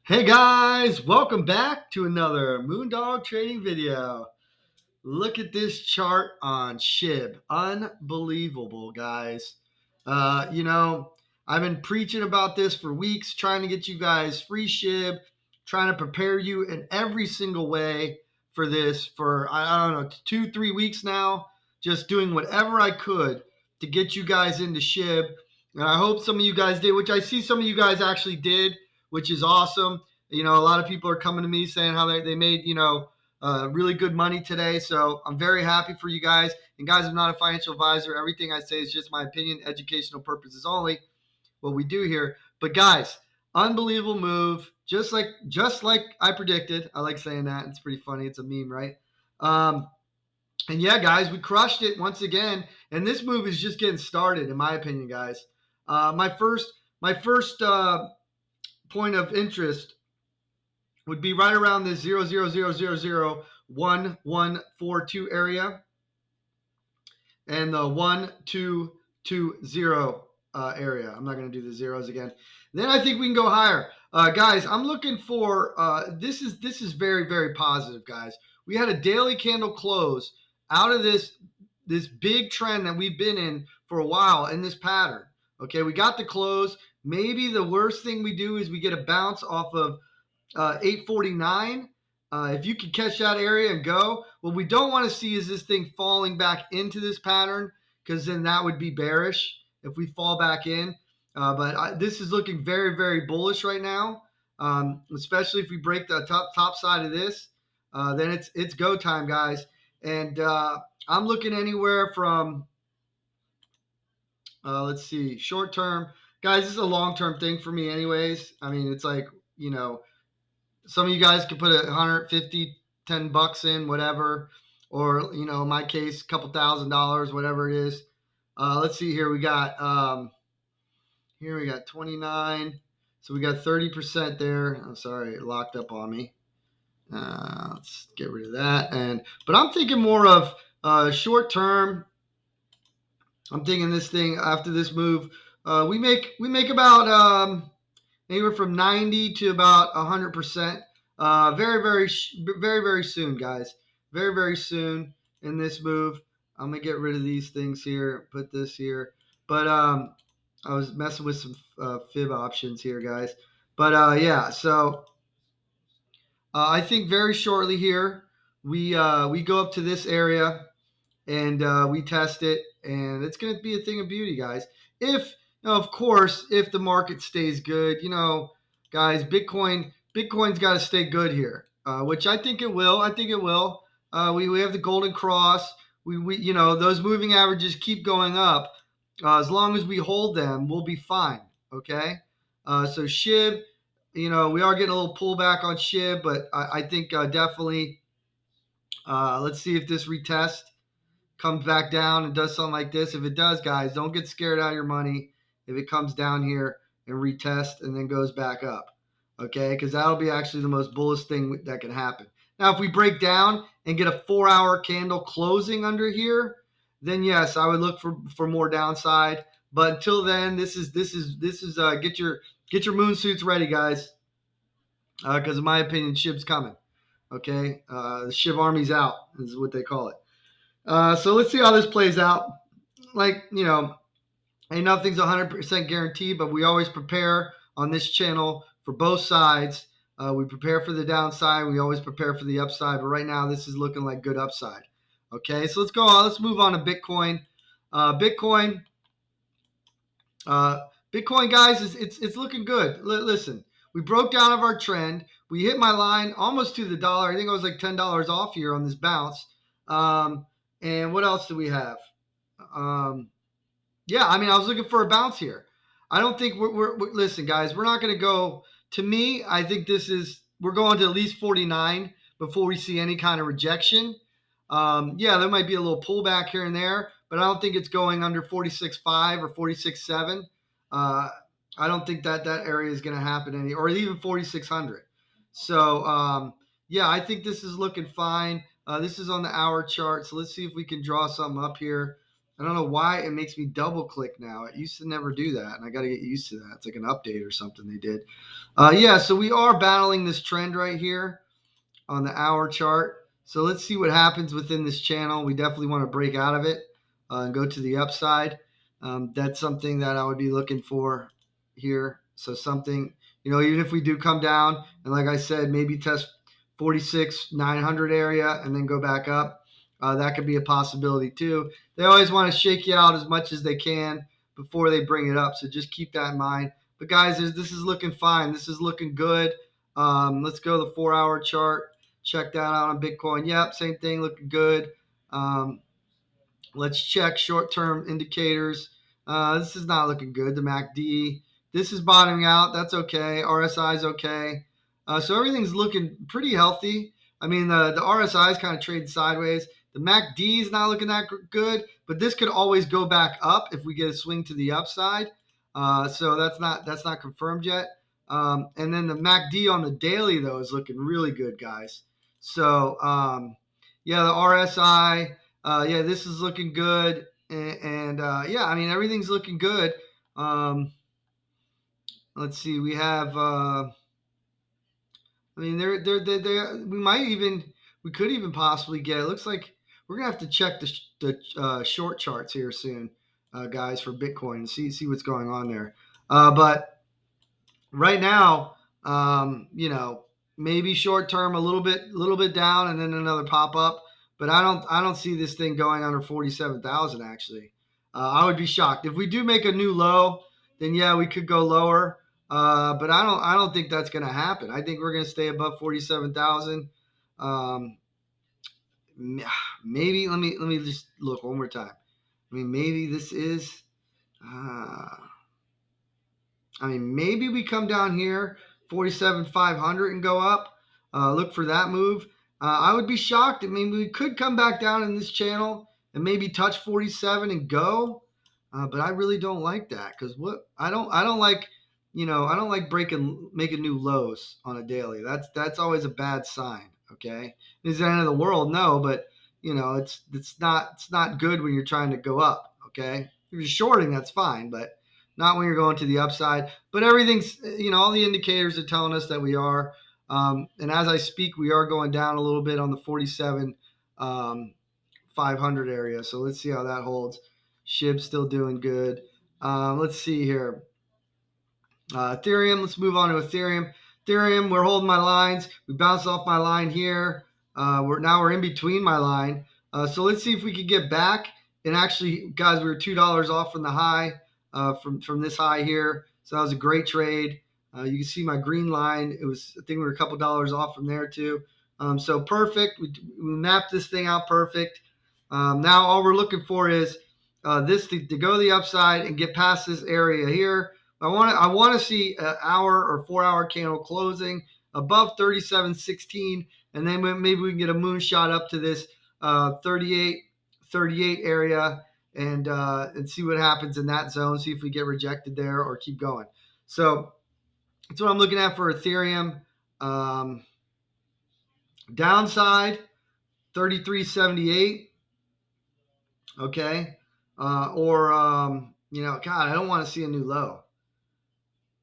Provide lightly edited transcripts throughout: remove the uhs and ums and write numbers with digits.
Hey guys, welcome back to another Moondog trading video. Look at this chart on SHIB. Unbelievable, guys. I've been preaching about this for weeks, trying to get you guys free SHIB, trying to prepare you in every single way for this for, I don't know, 2, 3 weeks now, just doing whatever I could to get you guys into SHIB. And I hope some of you guys did, which I see some of you guys actually did, which is awesome. A lot of people are coming to me saying how they made, really good money today. So I'm very happy for you guys. And guys, I'm not a financial advisor. Everything I say is just my opinion, educational purposes only. What we do here. But guys, unbelievable move. Just like I predicted. I like saying that. It's pretty funny. It's a meme, right? And yeah, guys, we crushed it once again. And this move is just getting started, in my opinion, guys. My first point of interest would be right around this 0.0000142 area and the 1220 area. I'm not going to do the zeros again. Then I think we can go higher. Guys, I'm looking for this is very, very positive, guys. We had a daily candle close out of this big trend that we've been in for a while in this pattern. Okay, we got the close. Maybe the worst thing we do is we get a bounce off of 849. If you can catch that area and go, what we don't want to see is this thing falling back into this pattern, because then that would be bearish if we fall back in. This is looking very, very bullish right now, especially if we break the top side of this. Then it's go time, guys. And I'm looking anywhere from let's see, short term, guys. This is a long term thing for me, anyways. I mean, it's like some of you guys could put 150, $10 in, whatever, or in my case, a couple $1,000, whatever it is. Let's see here. Here we got 29. So we got 30% there. I'm sorry, it locked up on me. Let's get rid of that. But I'm thinking more of short term. I'm thinking this thing after this move, we make about anywhere from 90 to about 100%. Very, very, very, very soon, guys. Very, very soon in this move. I'm gonna get rid of these things here. Put this here. But I was messing with some fib options here, guys. But yeah. So I think very shortly here we go up to this area and we test it, and it's going to be a thing of beauty, guys. If of course, if the market stays good, guys, Bitcoin's got to stay good here, which I think it will. I think it will. We have the golden cross. We those moving averages keep going up. As long as we hold them, we'll be fine. Okay. So SHIB, we are getting a little pullback on SHIB, but I think definitely. Let's see if this retest comes back down and does something like this. If it does, guys, don't get scared out of your money if it comes down here and retest and then goes back up. Okay, because that'll be actually the most bullish thing that can happen. Now, if we break down and get a 4-hour candle closing under here, then yes, I would look for more downside. But until then, this is get your moon suits ready, guys, because in my opinion, SHIB's coming. Okay, the SHIB army's out is what they call it. So let's see how this plays out. Like, ain't nothing's 100% guaranteed, but we always prepare on this channel for both sides. We prepare for the downside. We always prepare for the upside. But right now, this is looking like good upside. Okay, so let's go on. Let's move on to Bitcoin. Bitcoin, Bitcoin, guys, it's looking good. Listen, we broke down of our trend. We hit my line almost to the dollar. I think I was like $10 off here on this bounce. And what else do we have? Yeah, I mean, I was looking for a bounce here. I don't think we're listen, guys, we're not going to go. To me, I think we're going to at least 49 before we see any kind of rejection. Yeah, there might be a little pullback here and there, but I don't think it's going under 46.5 or 46.7. I don't think that area is going to happen or even 4600. So yeah, I think this is looking fine. This is on the hour chart, so let's see if we can draw something up here. I don't know why it makes me double click now. It used to never do that, and I got to get used to that. It's like an update or something they did. Yeah, so we are battling this trend right here on the hour chart. So let's see what happens within this channel. We definitely want to break out of it and go to the upside. That's something that I would be looking for here. So something, even if we do come down and like I said, maybe test 46,900 area and then go back up. That could be a possibility too. They always want to shake you out as much as they can before they bring it up. So just keep that in mind. But guys, this is looking fine. This is looking good. Let's go to the 4-hour chart. Check that out on Bitcoin. Yep, same thing, looking good. Let's check short-term indicators. This is not looking good. The MACD. This is bottoming out. That's okay. RSI is okay. So everything's looking pretty healthy. I mean, the RSI is kind of trading sideways. The MACD is not looking that good, but this could always go back up if we get a swing to the upside. So that's not confirmed yet. And then the MACD on the daily though is looking really good, guys. So yeah, the RSI. Yeah, this is looking good, and yeah, I mean everything's looking good. Let's see, we have. I mean, we could even possibly get. It looks like we're gonna have to check the short charts here soon, guys, for Bitcoin and see what's going on there. But right now, maybe short term a little bit down and then another pop up. But I don't see this thing going under 47,000 actually. I would be shocked if we do make a new low. Then yeah, we could go lower. But I don't think that's going to happen. I think we're going to stay above 47,000. Um, maybe let me just look one more time. I mean, maybe this is. Uh, I mean, maybe we come down here 47,500 and go up. Look for that move. I would be shocked. I mean, we could come back down in this channel and maybe touch 47 and go. But I really don't like that because what I don't like, I don't like making new lows on a daily. That's always a bad sign. Okay, is the end of the world? No, but it's not good when you're trying to go up. Okay, if you're shorting, that's fine, but not when you're going to the upside. But everything's, all the indicators are telling us that we are. And as I speak, we are going down a little bit on the 47 500 area. So let's see how that holds. SHIB's still doing good. Let's see here. Ethereum, let's move on to Ethereum. Ethereum, we're holding my lines. We bounced off my line here. We're in between my line. So let's see if we could get back. And actually, guys, we were $2 off from the high, from this high here. So that was a great trade. You can see my green line. I think we were a couple dollars off from there too. So perfect. We mapped this thing out perfect. Now all we're looking for is this to go to the upside and get past this area here. I want to see an hour or 4-hour candle closing above 37.16, and then maybe we can get a moonshot up to this 38 area and see what happens in that zone. See if we get rejected there or keep going. So that's what I'm looking at for Ethereum. Downside 33.78. Okay, God, I don't want to see a new low.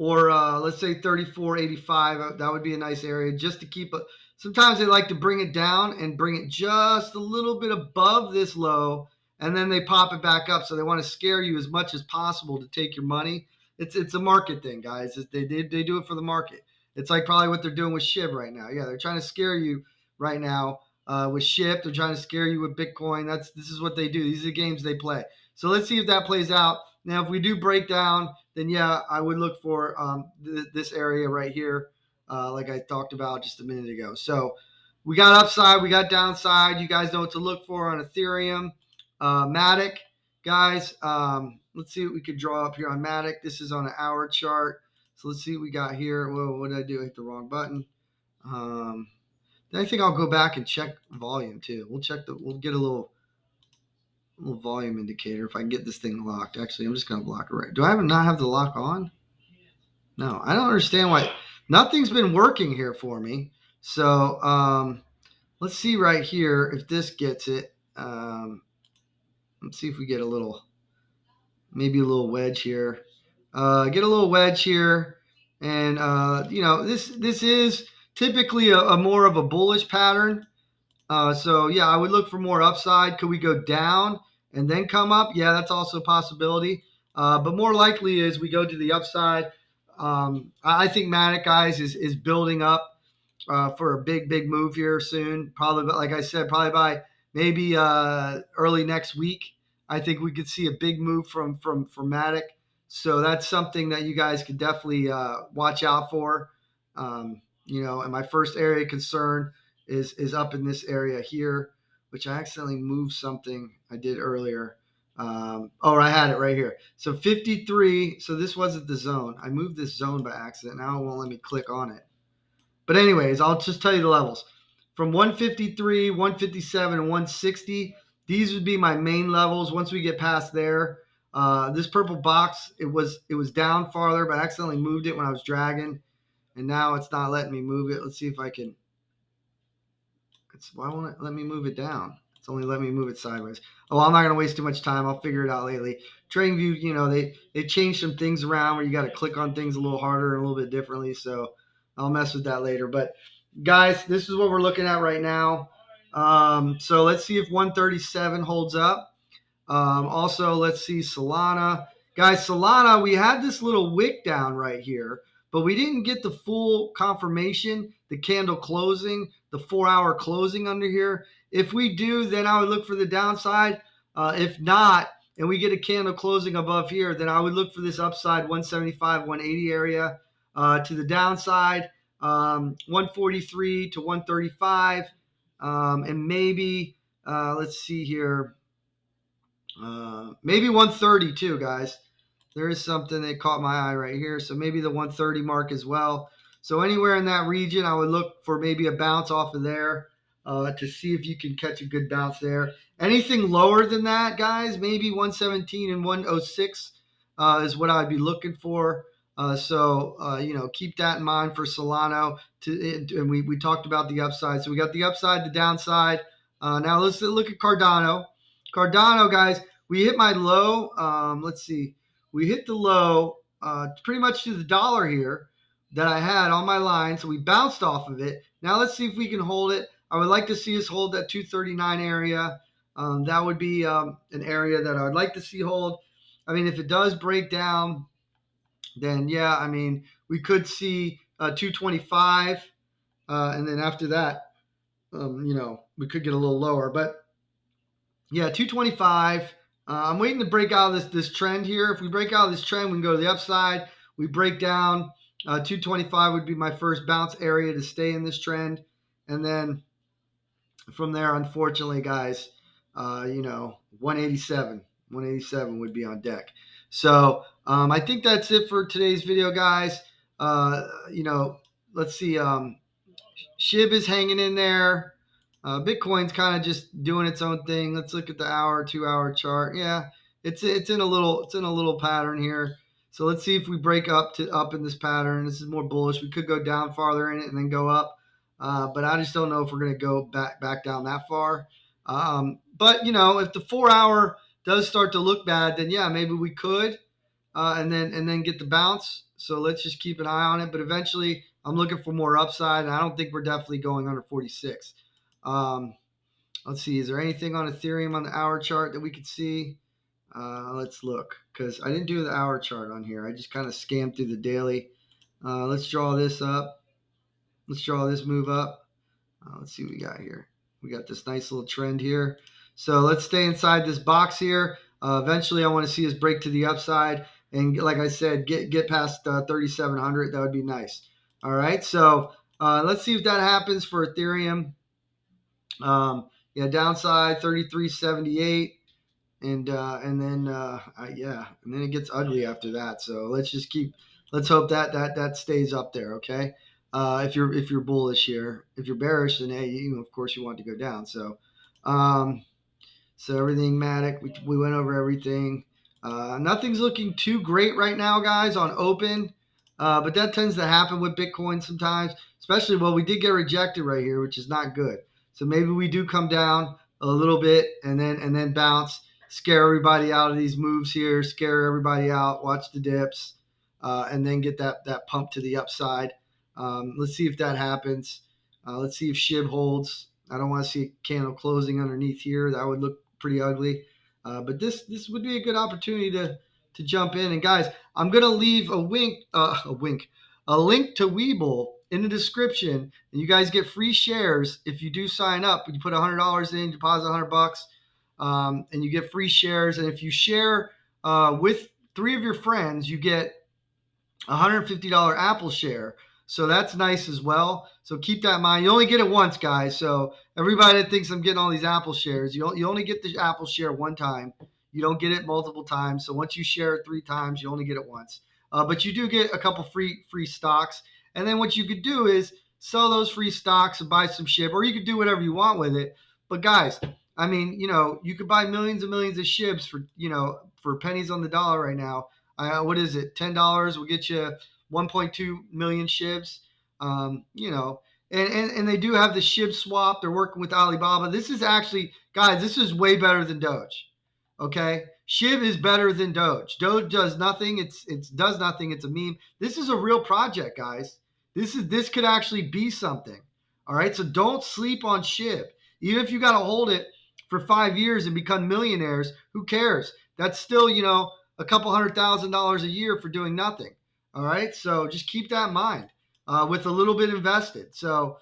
Or let's say 34.85. That would be a nice area just to keep it. Sometimes they like to bring it down and bring it just a little bit above this low, and then they pop it back up. So they want to scare you as much as possible to take your money. It's a market thing, guys. They do it for the market. It's like probably what they're doing with SHIB right now. Yeah, they're trying to scare you right now with SHIB. They're trying to scare you with Bitcoin. This is what they do. These are the games they play. So let's see if that plays out. Now, if we do break down, then yeah, I would look for this area right here, like I talked about just a minute ago. So we got upside, we got downside. You guys know what to look for on Ethereum. Matic, guys, let's see what we could draw up here on Matic. This is on an hour chart. So let's see what we got here. Whoa, what did I do? I hit the wrong button. Then I think I'll go back and check volume too. We'll get a little volume indicator if I can get this thing locked. Actually, I'm just going to block it right. Do I not have the lock on? No, I don't understand why. Nothing's been working here for me. So let's see right here if this gets it. Let's see if we get a little, maybe a little wedge here. Get a little wedge here, and this is typically a more of a bullish pattern. So yeah, I would look for more upside. Could we go down and then come up? Yeah, that's also a possibility. But more likely is we go to the upside. I think Matic, guys, is building up for a big move here soon. Probably, like I said, probably by maybe early next week. I think we could see a big move from Matic. So that's something that you guys could definitely watch out for. And my first area of concern is up in this area here, which I accidentally moved something I did earlier. I had it right here. So 53. So this wasn't the zone. I moved this zone by accident. Now it won't let me click on it. But anyways, I'll just tell you the levels. From 153, 157, and 160, these would be my main levels. Once we get past there, this purple box, it was down farther, but I accidentally moved it when I was dragging, and now it's not letting me move it. Let's see if I can. Why won't it let me move it down? It's only letting me move it sideways. Oh, I'm not going to waste too much time. I'll figure it out lately. TradingView, they changed some things around where you got to click on things a little harder and a little bit differently. So I'll mess with that later. But guys, this is what we're looking at right now. So let's see if 137 holds up. Also, let's see Solana. Guys, Solana, we had this little wick down right here, but we didn't get the full confirmation, the candle closing, the 4-hour closing under here. If we do, then I would look for the downside. If not, and we get a candle closing above here, then I would look for this upside 175, 180 area to the downside, 143 to 135, and maybe, let's see here, maybe 130 too, guys. There is something that caught my eye right here. So maybe the 130 mark as well. So anywhere in that region, I would look for maybe a bounce off of there to see if you can catch a good bounce there. Anything lower than that, guys, maybe 117 and 106 is what I'd be looking for. Keep that in mind for Solano. And we talked about the upside. So we got the upside, the downside. Now let's look at Cardano. Cardano, guys, we hit my low. Let's see. We hit the low pretty much to the dollar here that I had on my line. So we bounced off of it. Now let's see if we can hold it. I would like to see us hold that 239 area. That would be an area that I would like to see hold. I mean, if it does break down, then yeah, I mean, we could see 225. And then after that, we could get a little lower. But yeah, 225. I'm waiting to break out of this trend here. If we break out of this trend, we can go to the upside. We break down. 225 would be my first bounce area to stay in this trend. And then from there, unfortunately, guys, 187. 187 would be on deck. So I think that's it for today's video, guys. Let's see. Shib is hanging in there. Bitcoin's kind of just doing its own thing. Let's look at the 2-hour chart. Yeah, it's in a little pattern here. So let's see if we break up in this pattern. This is more bullish. We could go down farther in it and then go up, but I just don't know if we're going to go back down that far. But if the 4-hour does start to look bad, then yeah, maybe we could, and then get the bounce. So let's just keep an eye on it. But eventually, I'm looking for more upside, and I don't think we're definitely going under 46. Let's see. Is there anything on Ethereum on the hour chart that we could see? Let's look, because I didn't do the hour chart on here. I just kind of scammed through the daily. Let's draw this up. Let's draw this move up. Let's see what we got here. We got this nice little trend here. So let's stay inside this box here. Eventually, I want to see us break to the upside. And like I said, get past 3,700. That would be nice. All right. So let's see if that happens for Ethereum. Downside 33.78. And then it gets ugly after that. So let's hope that stays up there. Okay. If you're bullish here, if you're bearish, then hey, of course you want to go down. So, everything Matic, we went over everything. Nothing's looking too great right now, guys, on open. But that tends to happen with Bitcoin sometimes, especially, we did get rejected right here, which is not good. So maybe we do come down a little bit and then bounce. scare everybody out of these moves here, scare everybody out, watch the dips, and then get that pump to the upside. Let's see if that happens. Let's see if SHIB holds. I don't want to see a candle closing underneath here. That would look pretty ugly. But this would be a good opportunity to jump in. And guys, I'm gonna leave a link to Webull in the description, and you guys get free shares if you do sign up. You put $100 in, deposit $100, and you get free shares. And if you share with 3 of your friends, you get $150 Apple share. So that's nice as well. So keep that in mind. You only get it once, guys. So everybody that thinks I'm getting all these Apple shares, you only get the Apple share one time. You don't get it multiple times. So once you share it 3 times, you only get it once. But you do get a couple free stocks. And then what you could do is sell those free stocks and buy some SHIB, or you could do whatever you want with it. But guys, I mean, you could buy millions and millions of SHIBs for pennies on the dollar right now. What is it? $10 will get you 1.2 million SHIBs. And they do have the SHIB swap. They're working with Alibaba. This is actually, guys, this is way better than Doge. Okay, SHIB is better than Doge. Doge does nothing. It does nothing. It's a meme. This is a real project, guys. This could actually be something. All right, so don't sleep on SHIB. Even if you got to hold it for 5 years and become millionaires, who cares? That's still a couple $100,000 a year for doing nothing. All right, so just keep that in mind with a little bit invested. So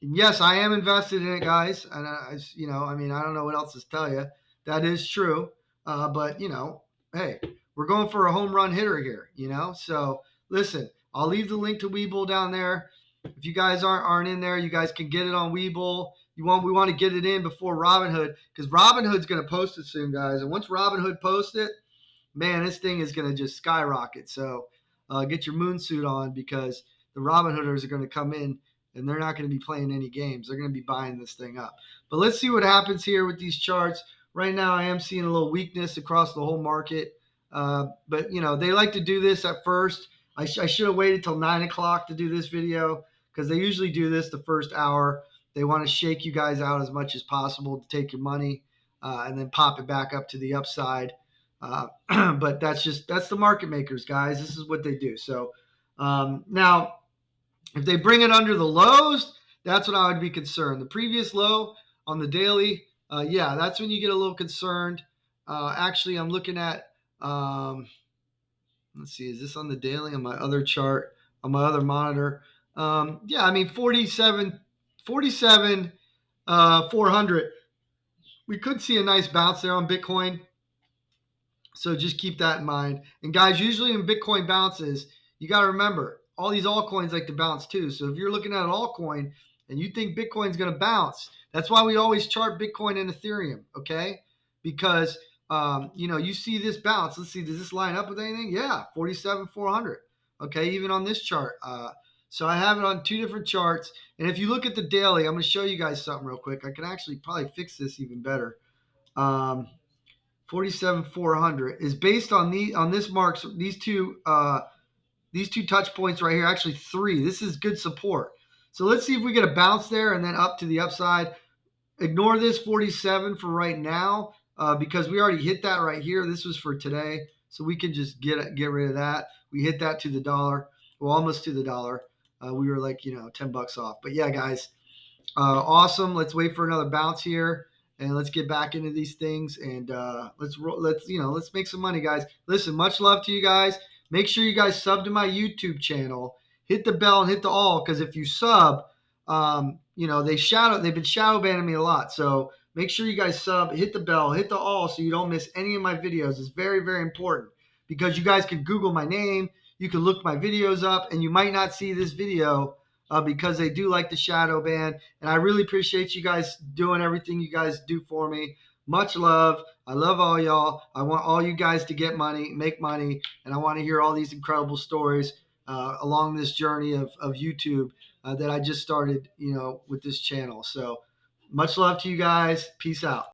yes, I am invested in it, guys, and I mean, I don't know what else to tell you. That is true. But, hey, we're going for a home run hitter here, So, listen, I'll leave the link to Webull down there. If you guys aren't in there, you guys can get it on Webull. We want to get it in before Robinhood, because Robinhood's going to post it soon, guys. And once Robinhood posts it, man, this thing is going to just skyrocket. So get your moon suit on, because the Robinhooders are going to come in and they're not going to be playing any games. They're going to be buying this thing up. But let's see what happens here with these charts. Right now, I am seeing a little weakness across the whole market. But, they like to do this at first. I should have waited till 9 o'clock to do this video, because they usually do this the first hour. They want to shake you guys out as much as possible to take your money and then pop it back up to the upside. But that's the market makers, guys. This is what they do. So now, if they bring it under the lows, that's when I would be concerned. The previous low on the daily, that's when you get a little concerned. Actually, I'm looking at, let's see, is this on the daily on my other chart, on my other monitor? I mean, 47, 400. We could see a nice bounce there on Bitcoin. So just keep that in mind. And guys, usually when Bitcoin bounces, you got to remember, all these altcoins like to bounce too. So if you're looking at an altcoin and you think Bitcoin's going to bounce, that's why we always chart Bitcoin and Ethereum, okay? Because, you see this bounce. Let's see, does this line up with anything? Yeah, 47,400. Okay, even on this chart. So I have it on 2 different charts. And if you look at the daily, I'm going to show you guys something real quick. I can actually probably fix this even better. 47,400 is based on this marks, these two touch points right here, actually 3. This is good support. So let's see if we get a bounce there and then up to the upside. Ignore this 47 for right now because we already hit that right here. This was for today, so we can just get rid of that. We hit that to the dollar, well, almost to the dollar. We were like $10 off. But yeah, guys, awesome. Let's wait for another bounce here. And let's get back into these things, and let's make some money, guys. Listen, much love to you guys. Make sure you guys sub to my YouTube channel. Hit the bell and hit the all, because if you sub, they've been shadow banning me a lot. So make sure you guys sub, hit the bell, hit the all, so you don't miss any of my videos. It's very, very important, because you guys can Google my name, you can look my videos up, and you might not see this video because they do like the shadow ban. And I really appreciate you guys doing everything you guys do for me. Much love. I love all y'all. I want all you guys to get money, make money, and I want to hear all these incredible stories along this journey of YouTube that I just started, with this channel. So much love to you guys. Peace out.